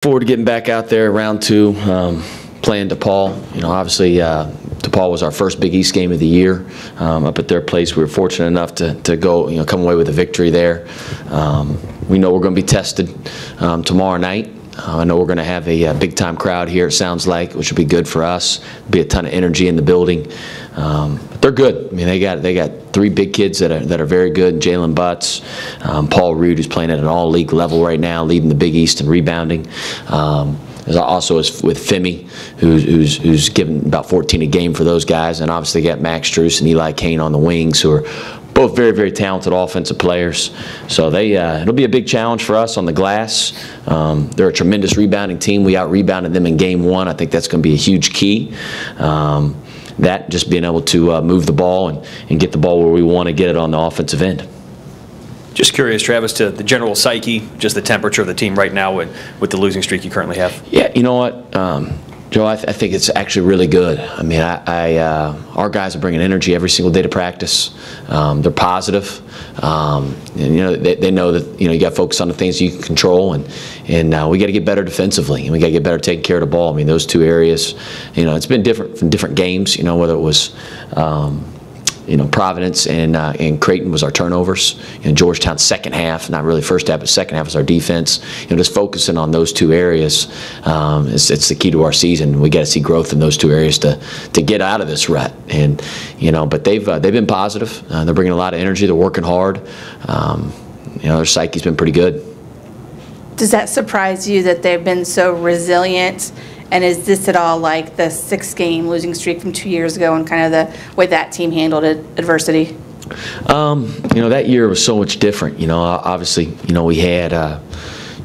Forward to getting back out there, round two, playing DePaul. Obviously DePaul was our first Big East game of the year up at their place. We were fortunate enough to go, come away with a victory there. We know we're going to be tested tomorrow night. I know we're going to have a big-time crowd here, it sounds like, which will be good for us. Be a ton of energy in the building. But they're good. I mean, they got three big kids that are very good. Jalen Butts, Paul Reed, who's playing at an all-league level right now, leading the Big East in rebounding. There's also with Femi, who's given about 14 a game for those guys, and obviously got Max Struess and Eli Kane on the wings, who are both very, very talented offensive players. So it'll be a big challenge for us on the glass. They're a tremendous rebounding team. We out-rebounded them in game one. I think that's going to be a huge key. That just being able to move the ball and get the ball where we want to get it on the offensive end. Just curious, Travis, to the general psyche, just the temperature of the team right now with the losing streak you currently have. Yeah, you know what, Joe, I think it's actually really good. I mean, our guys are bringing energy every single day to practice. They're positive. And, they know that, you got to focus on the things you can control, and we got to get better defensively, and we got to get better taking care of the ball. I mean, those two areas, it's been different from different games, whether it was, Providence and Creighton was our turnovers. Georgetown's second half, not really first half, but second half was our defense. Just focusing on those two areas, it's the key to our season. We got to see growth in those two areas to get out of this rut. And but they've been positive. They're bringing a lot of energy. They're working hard. Their psyche's been pretty good. Does that surprise you that they've been so resilient? And is this at all like the 6-game losing streak from 2 years ago and kind of the way that team handled adversity? That year was so much different. Obviously, we had,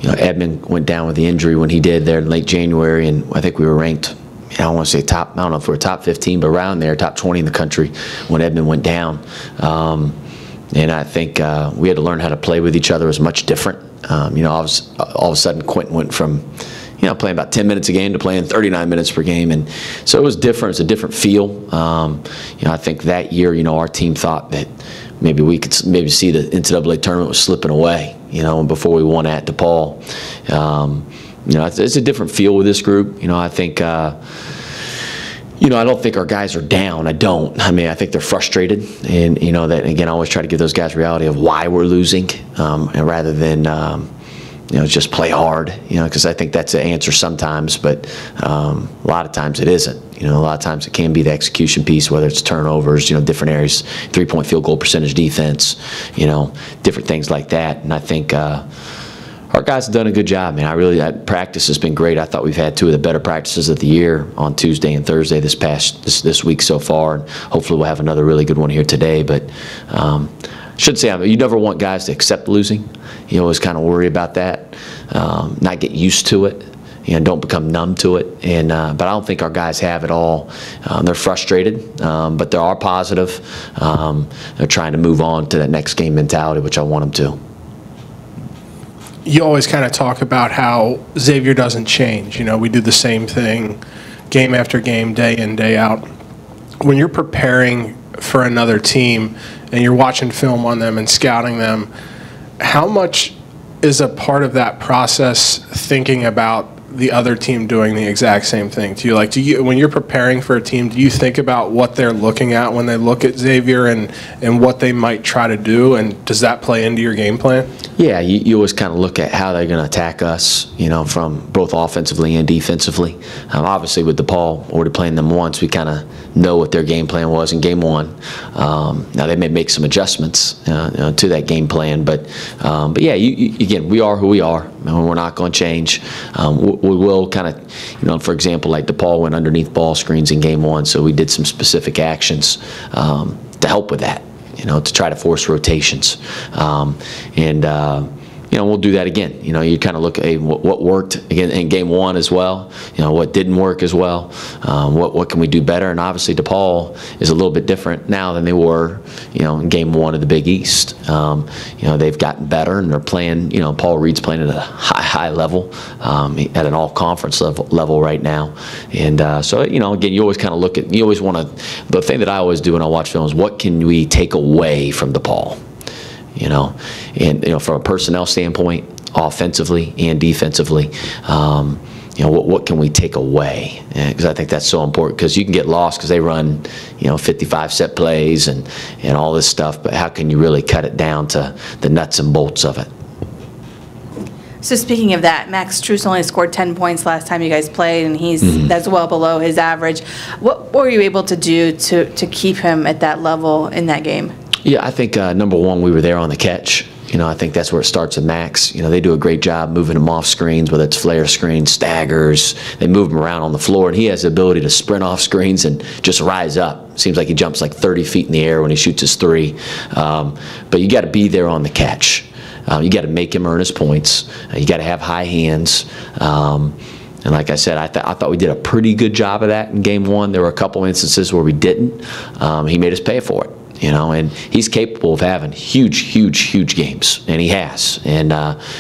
Edmond went down with the injury when he did there in late January, and I think we were ranked, I don't want to say top, I don't know if we were top 15, but around there, top 20 in the country when Edmond went down. And I think we had to learn how to play with each other. It was much different. All of a sudden, Quentin went from playing about 10 minutes a game to playing 39 minutes per game. And so it was different. It's a different feel. I think that year, our team thought that maybe we could see the NCAA tournament was slipping away, before we won at DePaul. It's a different feel with this group. I think, I don't think our guys are down. I don't. I mean, I think they're frustrated. And, that, again, I always try to give those guys reality of why we're losing, and rather than, just play hard, because I think that's the answer sometimes, but a lot of times it isn't. A lot of times it can be the execution piece, whether it's turnovers, different areas, 3-point field goal percentage defense, different things like that. And I think our guys have done a good job, man. That practice has been great. I thought we've had two of the better practices of the year on Tuesday and Thursday this week so far, and hopefully we'll have another really good one here today. But should say, you never want guys to accept losing. You always kind of worry about that, not get used to it, don't become numb to it. And but I don't think our guys have it all. They're frustrated, but they are positive. They're trying to move on to that next game mentality, which I want them to. You always kind of talk about how Xavier doesn't change. We do the same thing game after game, day in, day out. When you're preparing for another team and you're watching film on them and scouting them, how much is a part of that process thinking about the other team doing the exact same thing to you? When you're preparing for a team, do you think about what they're looking at when they look at Xavier and what they might try to do, and does that play into your game plan? Yeah, you always kind of look at how they're going to attack us, from both offensively and defensively. Obviously, with DePaul, already playing them once, we kind of know what their game plan was in game one. Now, they may make some adjustments to that game plan, but yeah, again, we are who we are, and we're not going to change. We will kind of, for example, like DePaul went underneath ball screens in game one, so we did some specific actions to help with that. To try to force rotations. We'll do that again. You kind of look at what worked again in game one as well. What didn't work as well. What can we do better? And obviously DePaul is a little bit different now than they were, in game one of the Big East. They've gotten better and they're playing. Paul Reed's playing at a high level, at an all-conference level right now. And so again, you always kind of look at. You always want to. The thing that I always do when I watch film is what can we take away from DePaul. And from a personnel standpoint, offensively and defensively. What can we take away? Because I think that's so important, because you can get lost because they run, 55 set plays and all this stuff, but how can you really cut it down to the nuts and bolts of it? So speaking of that, Max Strus only scored 10 points last time you guys played, and that's well below his average. What were you able to do to keep him at that level in that game? Yeah, I think number one, we were there on the catch. I think that's where it starts with Max. They do a great job moving him off screens, whether it's flare screens, staggers. They move him around on the floor, and he has the ability to sprint off screens and just rise up. Seems like he jumps like 30 feet in the air when he shoots his three. But you got to be there on the catch. You got to make him earn his points. You got to have high hands. And like I said, I thought we did a pretty good job of that in game one. There were a couple instances where we didn't. He made us pay for it. And he's capable of having huge games, and he has. And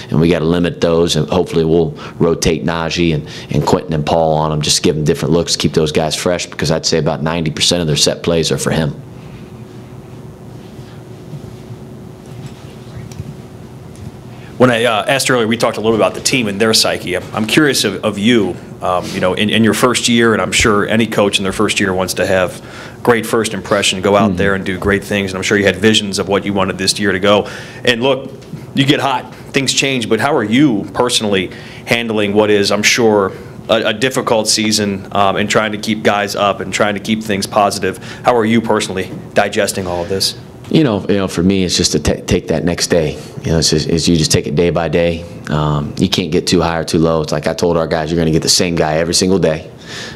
we got to limit those, and hopefully we'll rotate Najee and Quentin and Paul on him, just give them different looks, keep those guys fresh, because I'd say about 90% of their set plays are for him. When I asked earlier, we talked a little about the team and their psyche. I'm curious of you, in your first year, and I'm sure any coach in their first year wants to have great first impression, go out there and do great things, and I'm sure you had visions of what you wanted this year to go. And look, you get hot, things change, but how are you personally handling what is, I'm sure, a difficult season and trying to keep guys up and trying to keep things positive? How are you personally digesting all of this? For me, it's just to take that next day. It's you just take it day by day. You can't get too high or too low. It's like I told our guys, you're going to get the same guy every single day,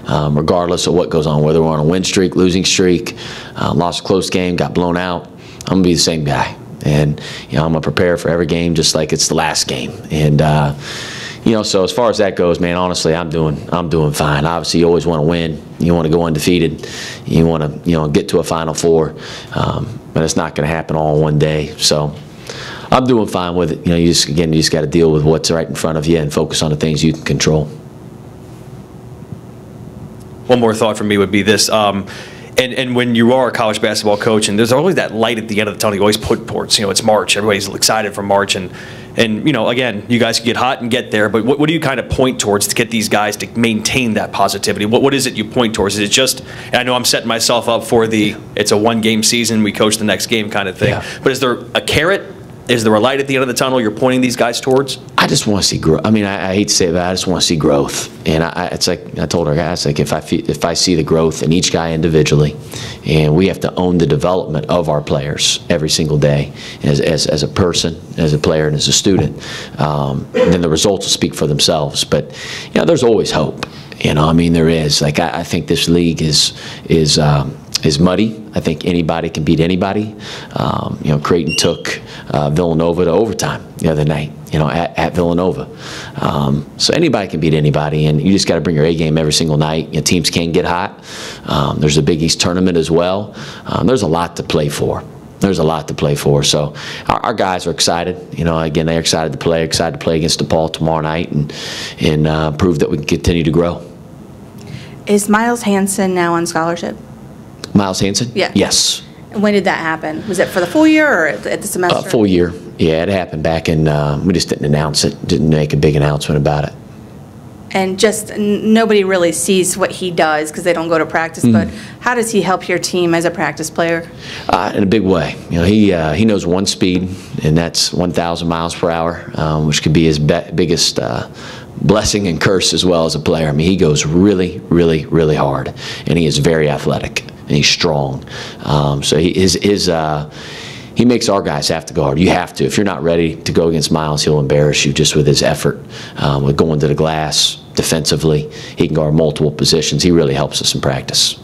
regardless of what goes on, whether we're on a win streak, losing streak, lost a close game, got blown out. I'm going to be the same guy. And, I'm going to prepare for every game just like it's the last game. And, so as far as that goes, man, honestly, I'm doing fine. Obviously, you always want to win. You want to go undefeated. You want to, get to a Final Four. But it's not going to happen all in one day. So I'm doing fine with it. You just got to deal with what's right in front of you and focus on the things you can control. One more thought from me would be this. And when you are a college basketball coach, and there's always that light at the end of the tunnel you always put towards, it's March. Everybody's excited for March. And again, you guys can get hot and get there, but what do you kind of point towards to get these guys to maintain that positivity? What is it you point towards? Is it just, and I know I'm setting myself up for it's a one-game season, we coach the next game kind of thing, but is there a carrot? Is there a light at the end of the tunnel you're pointing these guys towards? I just want to see growth. I mean, I hate to say it, but I just want to see growth. And it's like I told our guys, like if I see the growth in each guy individually, and we have to own the development of our players every single day, as a person, as a player, and as a student, then the results will speak for themselves. But there's always hope. There is. Like I think this league is muddy. I think anybody can beat anybody. Creighton took Villanova to overtime the other night, at Villanova. So anybody can beat anybody, and you just got to bring your A game every single night. Teams can get hot. There's a Big East tournament as well. There's a lot to play for. So our guys are excited. Again, they're excited to play against DePaul tomorrow night and prove that we can continue to grow. Is Miles Hansen now on scholarship? Miles Hansen? Yeah. Yes. When did that happen? Was it for the full year or at the semester? Full year. Yeah, it happened back in, we just didn't announce it, didn't make a big announcement about it. And just nobody really sees what he does because they don't go to practice, but how does he help your team as a practice player? In a big way. He knows one speed, and that's 1,000 miles per hour, which could be his biggest blessing and curse as well as a player. He goes really, really, really hard, and he is very athletic, and he's strong. So he makes our guys have to go hard. You have to. If you're not ready to go against Miles, he'll embarrass you just with his effort, with going to the glass defensively. He can guard multiple positions. He really helps us in practice.